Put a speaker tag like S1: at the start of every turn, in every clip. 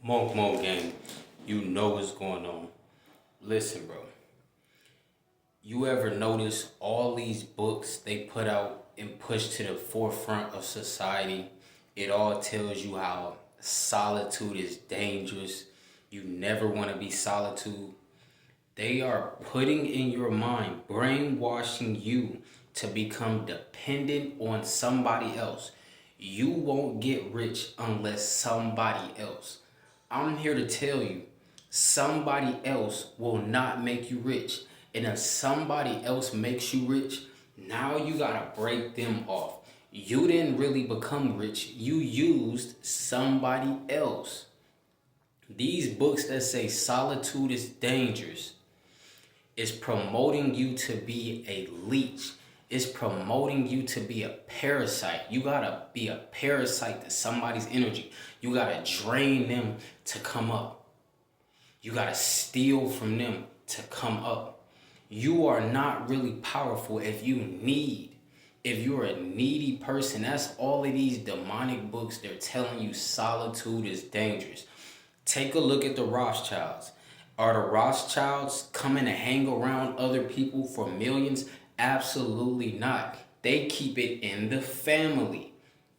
S1: Monk gang, you know what's going on. Listen, bro. You ever notice all these books they put out and push to the forefront of society? It all tells you how solitude is dangerous. You never want to be solitude. They are putting in your mind, brainwashing you to become dependent on somebody else. You won't get rich unless somebody else. I'm here to tell you, somebody else will not make you rich. And if somebody else makes you rich, now you gotta break them off. You didn't really become rich, you used somebody else. These books that say solitude is dangerous is promoting you to be a leech. It's promoting you to be a parasite. You gotta be a parasite to somebody's energy. You gotta drain them to come up. You gotta steal from them to come up. You are not really powerful if you're a needy person. That's all of these demonic books. They're telling you solitude is dangerous. Take a look at the Rothschilds. Are the Rothschilds coming to hang around other people for millions? Absolutely not. They keep it in the family,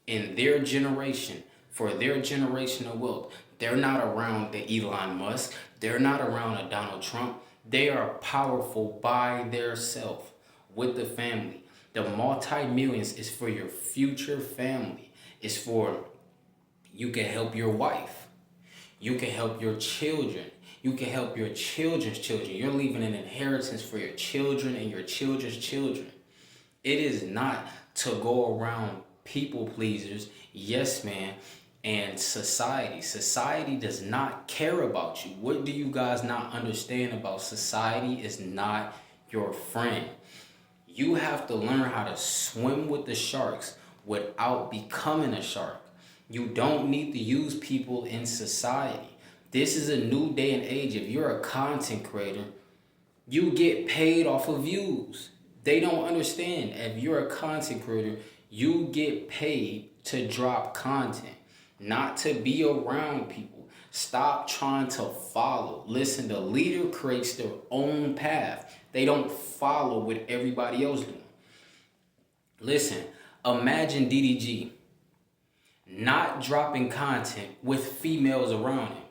S1: in their generation, for their generational wealth. They're not around the Elon Musk. They're not around a Donald Trump. They are powerful by themselves with the family. The multi-millions is for your future family. It's for you can help your wife. You can help your children. You can help your children's children. You're leaving an inheritance for your children and your children's children. It is not to go around people pleasers, yes man, and society. Society does not care about you. What do you guys not understand about society is not your friend. You have to learn how to swim with the sharks without becoming a shark. You don't need to use people in society. This is a new day and age. If you're a content creator, you get paid off of views. They don't understand. If you're a content creator, you get paid to drop content, not to be around people. Stop trying to follow. Listen, the leader creates their own path. They don't follow what everybody else doing. Listen, imagine DDG not dropping content with females around him.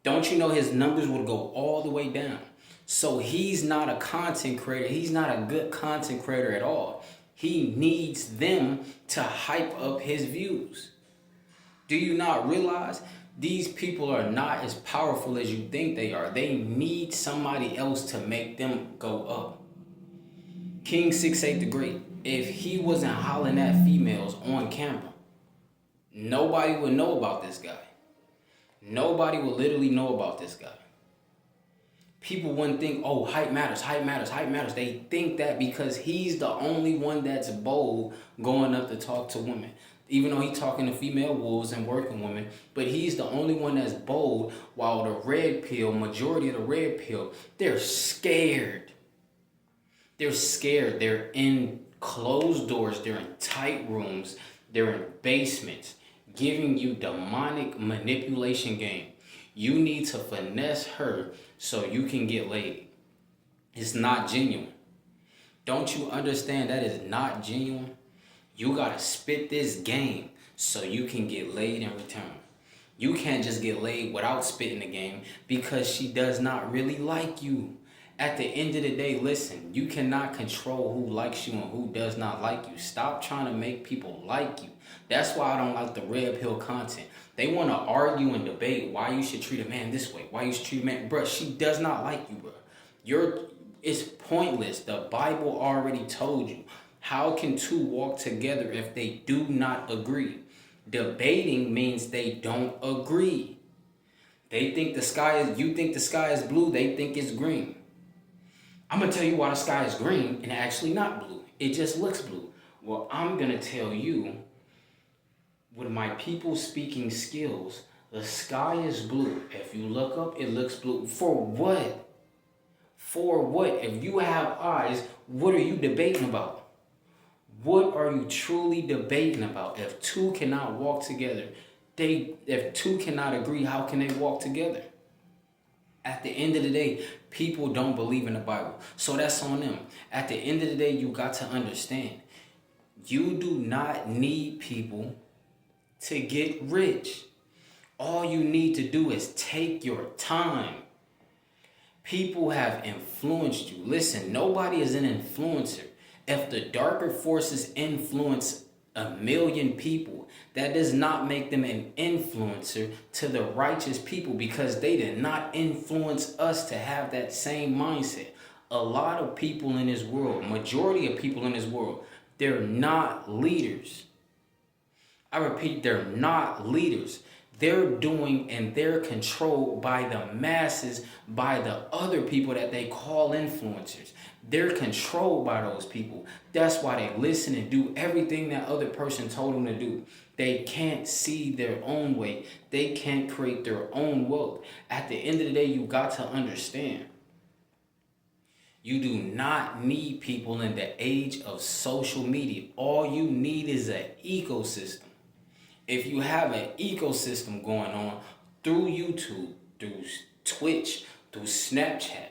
S1: Don't you know his numbers would go all the way down? So he's not a content creator. He's not a good content creator at all. He needs them to hype up his views. Do you not realize these people are not as powerful as you think they are? They need somebody else to make them go up. King 6'8" the Great, if he wasn't hollering at females on camera, nobody would know about this guy. Nobody will literally know about this guy. People wouldn't think, oh, hype matters, hype matters, hype matters. They think that because he's the only one that's bold going up to talk to women. Even though he's talking to female wolves and working women, but he's the only one that's bold, while the red pill, majority of the red pill, they're scared. They're scared. They're in closed doors. They're in tight rooms. They're in basements, giving you demonic manipulation game. You need to finesse her so you can get laid. It's not genuine. Don't you understand that is not genuine? You gotta spit this game so you can get laid in return. You can't just get laid without spitting the game because she does not really like you. At the end of the day, listen, you cannot control who likes you and who does not like you. Stop trying to make people like you. That's why I don't like the red pill content. They want to argue and debate why you should treat a man this way, why you should treat a man. Bruh, she does not like you, bruh. It's pointless. The Bible already told you. How can two walk together if they do not agree? Debating means they don't agree. You think the sky is blue, they think it's green. I'm going to tell you why the sky is green and actually not blue. It just looks blue. Well, I'm going to tell you, with my people speaking skills, the sky is blue. If you look up, it looks blue. For what? For what? If you have eyes, what are you debating about? What are you truly debating about? If two cannot walk together, If two cannot agree, how can they walk together? At the end of the day, people don't believe in the Bible. So that's on them. At the end of the day, you got to understand, you do not need people to get rich. All you need to do is take your time. People have influenced you. Listen, nobody is an influencer. If the darker forces influence 1,000,000 people, that does not make them an influencer to the righteous people, because they did not influence us to have that same mindset. A lot of people in this world, majority of people in this world, they're not leaders. I repeat, they're not leaders. They're doing and they're controlled by the masses, by the other people that they call influencers. They're controlled by those people. That's why they listen and do everything that other person told them to do. They can't see their own way. They can't create their own wealth. At the end of the day, you got to understand, you do not need people in the age of social media. All you need is an ecosystem. If you have an ecosystem going on through YouTube, through Twitch, through Snapchat,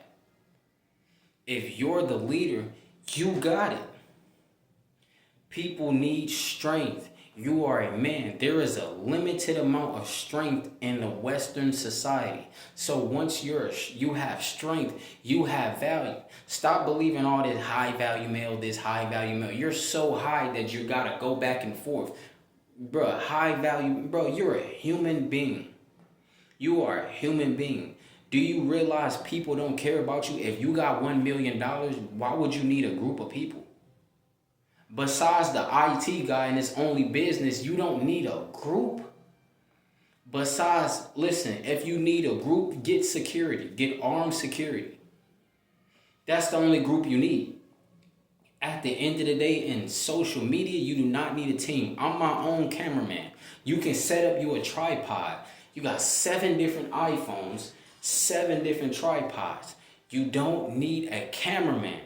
S1: if you're the leader, you got it. People need strength. You are a man. There is a limited amount of strength in the Western society. So once you have strength, you have value. Stop believing all this high value male, this high value male. You're so high that you gotta go back and forth. Bro, high value, bro, you're a human being. You are a human being. Do you realize people don't care about you? If you got $1 million, why would you need a group of people? Besides the IT guy in his only business, you don't need a group. Besides, listen, if you need a group, get security. Get armed security. That's the only group you need. At the end of the day, in social media, you do not need a team. I'm my own cameraman. You can set up you a tripod. You got 7 different iPhones, 7 different tripods. You don't need a cameraman.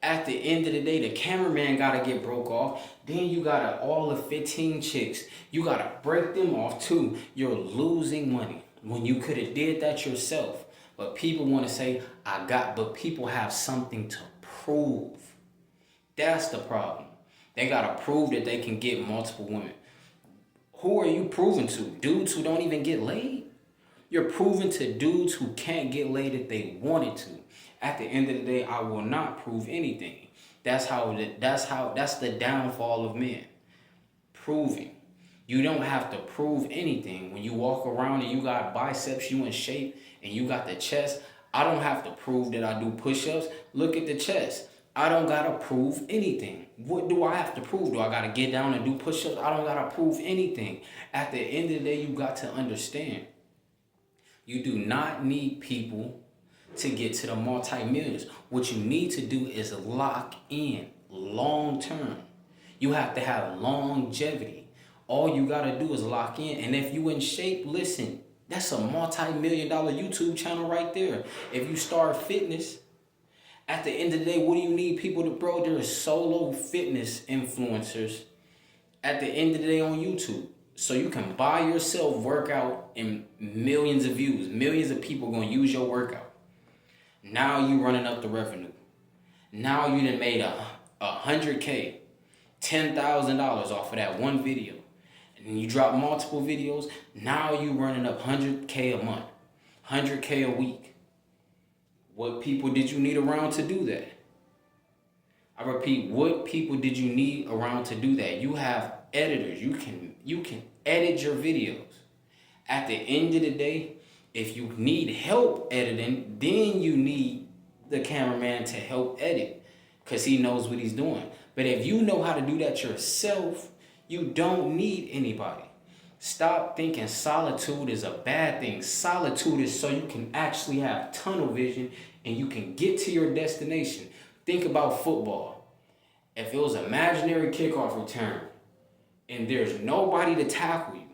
S1: At the end of the day, the cameraman gotta get broke off. Then you gotta all the 15 chicks. You gotta break them off too. You're losing money when you could have did that yourself. But people want to say, but people have something to prove. That's the problem. They gotta prove that they can get multiple women. Who are you proving to? Dudes who don't even get laid? You're proving to dudes who can't get laid if they wanted to. At the end of the day, I will not prove anything. That's the downfall of men. Proving. You don't have to prove anything. When you walk around and you got biceps, you in shape, and you got the chest, I don't have to prove that I do push-ups. Look at the chest. I don't gotta prove anything. What do I have to prove? Do I gotta get down and do push-ups? I don't gotta prove anything. At the end of the day, you got to understand, you do not need people to get to the multi-millions. What you need to do is lock in long term. You have to have longevity. All you gotta do is lock in. And if you in shape, listen, that's a multi-million-dollar YouTube channel right there. If you start fitness, at the end of the day, what do you need people to, bro? There are solo fitness influencers at the end of the day on YouTube. So you can buy yourself workout and millions of views. Millions of people gonna use your workout. Now you running up the revenue. Now you done made $100K, $10,000 off of that one video. And you drop multiple videos. Now you running up $100K a month, $100K a week. What people did you need around to do that? I repeat, what people did you need around to do that? You have editors. You can edit your videos. At the end of the day, if you need help editing, then you need the cameraman to help edit, because he knows what he's doing. But if you know how to do that yourself, you don't need anybody. Stop thinking solitude is a bad thing. Solitude is so you can actually have tunnel vision and you can get to your destination. Think about football. If it was imaginary kickoff return and there's nobody to tackle you,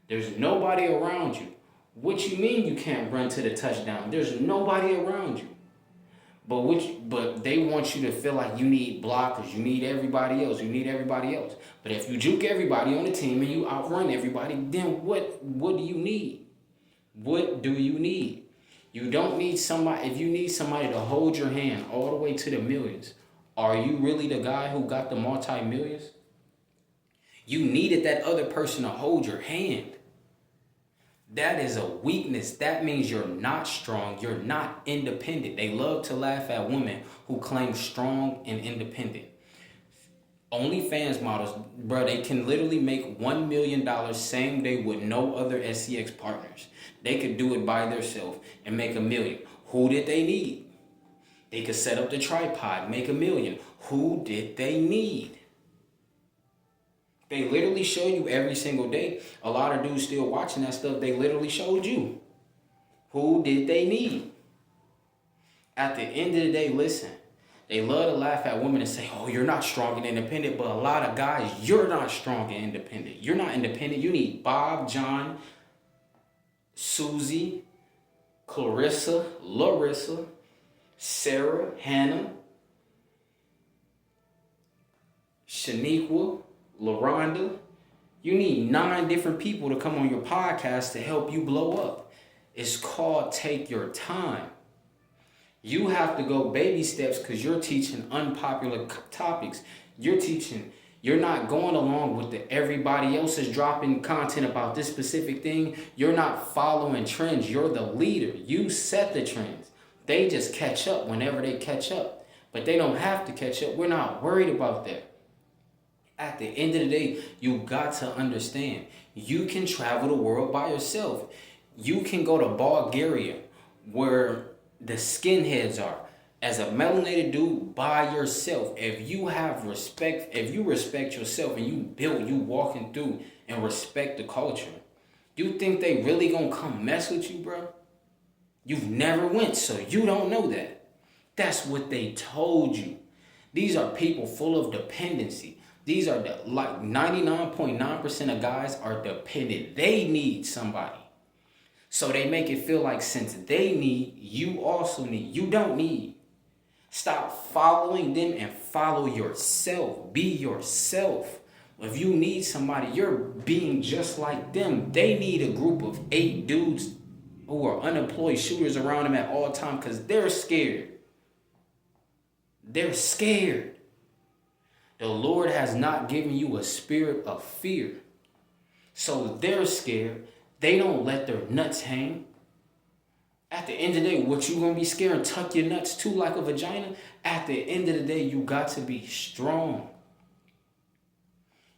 S1: there's nobody around you, what you mean you can't run to the touchdown? There's nobody around you. But they want you to feel like you need blockers, you need everybody else, But if you juke everybody on the team and you outrun everybody, then what do you need? What do you need? You don't need somebody. If you need somebody to hold your hand all the way to the millions, are you really the guy who got the multi-millions? You needed that other person to hold your hand. That is a weakness. That means you're not strong. You're not independent. They love to laugh at women who claim strong and independent. OnlyFans models, bro, they can literally make $1 million same day with no other SEX partners. They could do it by themselves and make $1 million. Who did they need? They could set up the tripod, make $1 million. Who did they need? They literally show you every single day. A lot of dudes still watching that stuff. They literally showed you. Who did they need? At the end of the day, listen. They love to laugh at women and say, oh, you're not strong and independent. But a lot of guys, you're not strong and independent. You're not independent. You need Bob, John, Susie, Clarissa, Larissa, Sarah, Hannah, Shaniqua, LaRonda. You need 9 different people to come on your podcast to help you blow up. It's called take your time. You have to go baby steps because you're teaching unpopular topics. You're not going along with everybody else is dropping content about this specific thing. You're not following trends. You're the leader. You set the trends. They just catch up whenever they catch up. But they don't have to catch up. We're not worried about that. At the end of the day, you got to understand, you can travel the world by yourself. You can go to Bulgaria, where the skinheads are, as a melanated dude by yourself. If you have respect, if you respect yourself and you walking through and respect the culture, you think they really gonna come mess with you, bro? You've never went, so you don't know that. That's what they told you. These are people full of dependency. These are like 99.9% of guys are dependent. They need somebody. So they make it feel like since they need, you also need. You don't need. Stop following them and follow yourself. Be yourself. If you need somebody, you're being just like them. They need a group of 8 dudes who are unemployed shooters around them at all times because they're scared. They're scared. The Lord has not given you a spirit of fear. So they're scared. They don't let their nuts hang. At the end of the day, what you gonna be scared and tuck your nuts to like a vagina? At the end of the day, you got to be strong.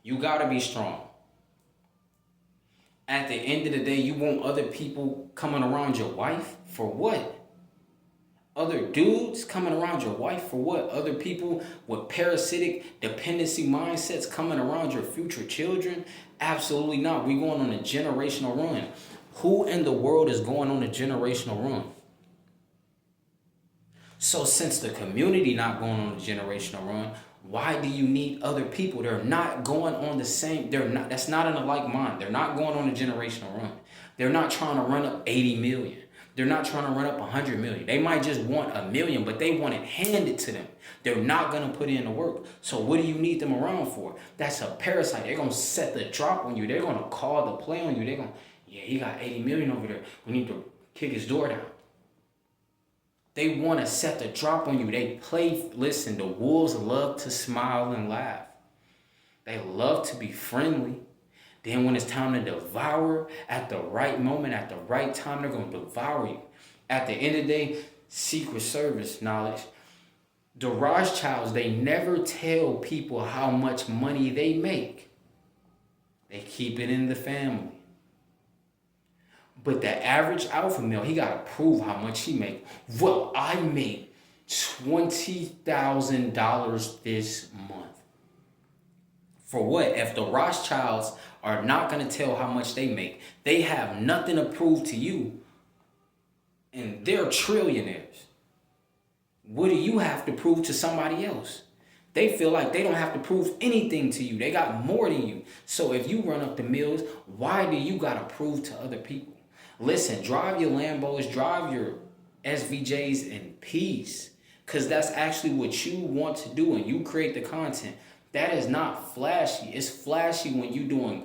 S1: You gotta be strong. At the end of the day, you want other people coming around your wife for what? Other dudes coming around your wife for what? Other people with parasitic dependency mindsets coming around your future children? Absolutely not. We're going on a generational run. Who in the world is going on a generational run? So since the community not going on a generational run, why do you need other people? They're not going on the same, that's not in a like mind. They're not going on a generational run. They're not trying to run up 80 million. They're not trying to run up 100 million. They might just want 1 million, but they want it handed to them. They're not going to put in the work. So what do you need them around for? That's a parasite. They're going to set the drop on you. They're going to call the play on you. They're going, yeah, he got 80 million over there. We need to kick his door down. They want to set the drop on you. They play, listen, the wolves love to smile and laugh. They love to be friendly. Then when it's time to devour, at the right moment, at the right time, they're going to devour you. At the end of the day, Secret Service knowledge. The Rothschilds, they never tell people how much money they make. They keep it in the family. But the average alpha male, he got to prove how much he make. Well, I made $20,000 this month. For what? If the Rothschilds are not going to tell how much they make, they have nothing to prove to you. And they're trillionaires. What do you have to prove to somebody else? They feel like they don't have to prove anything to you. They got more than you. So if you run up the mills, why do you got to prove to other people? Listen, drive your Lambos, drive your SVJs in peace. Because that's actually what you want to do and you create the content. That is not flashy. It's flashy when you doing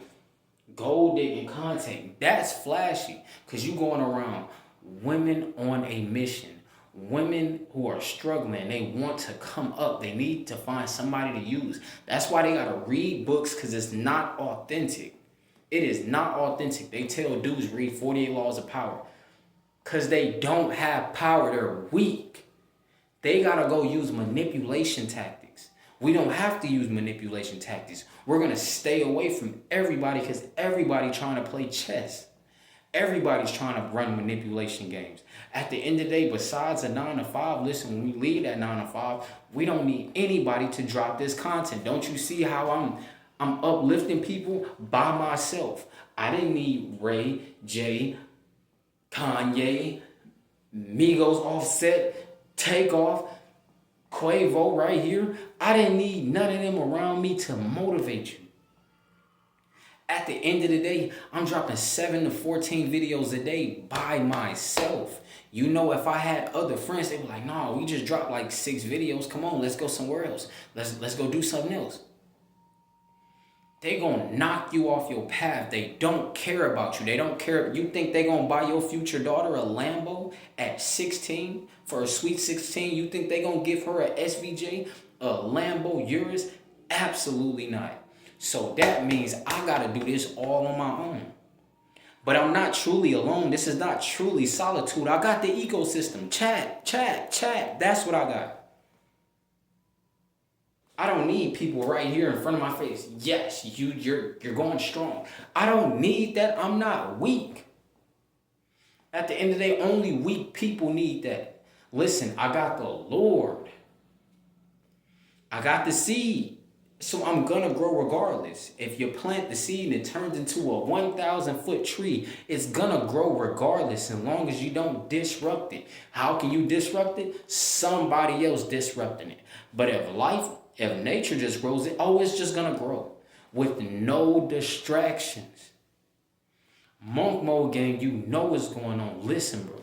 S1: gold digging content. That's flashy because you going around women on a mission. Women who are struggling, they want to come up. They need to find somebody to use. That's why they gotta read books because it's not authentic. It is not authentic. They tell dudes read 48 Laws of Power because they don't have power. They're weak. They gotta go use manipulation tactics. We don't have to use manipulation tactics. We're gonna stay away from everybody because everybody trying to play chess. Everybody's trying to run manipulation games. At the end of the day, besides a 9 to 5, listen, when we leave that 9 to 5, we don't need anybody to drop this content. Don't you see how I'm uplifting people by myself? I didn't need Ray, Jay, Kanye, Migos, Offset, Takeoff, Quavo right here. I didn't need none of them around me to motivate you. At the end of the day, I'm dropping 7 to 14 videos a day by myself. You know, if I had other friends, they were like, no, we just dropped like 6 videos. Come on, let's go somewhere else. Let's go do something else. They gonna knock you off your path. They don't care about you. They don't care. You think they gonna buy your future daughter a Lambo at 16 for a sweet 16? You think they gonna give her a SVJ, a Lambo Urus? Absolutely not. So that means I gotta do this all on my own. But I'm not truly alone. This is not truly solitude. I got the ecosystem. Chat. That's what I got. I don't need people right here in front of my face. Yes, you're going strong. I don't need that. I'm not weak. At the end of the day, only weak people need that. Listen, I got the Lord. I got the seed. So I'm gonna grow regardless. If you plant the seed and it turns into a 1,000-foot tree, it's gonna grow regardless as long as you don't disrupt it. How can you disrupt it? Somebody else disrupting it. But if nature just grows it, it's just gonna grow with no distractions. Monk mode gang, you know what's going on. Listen, bro.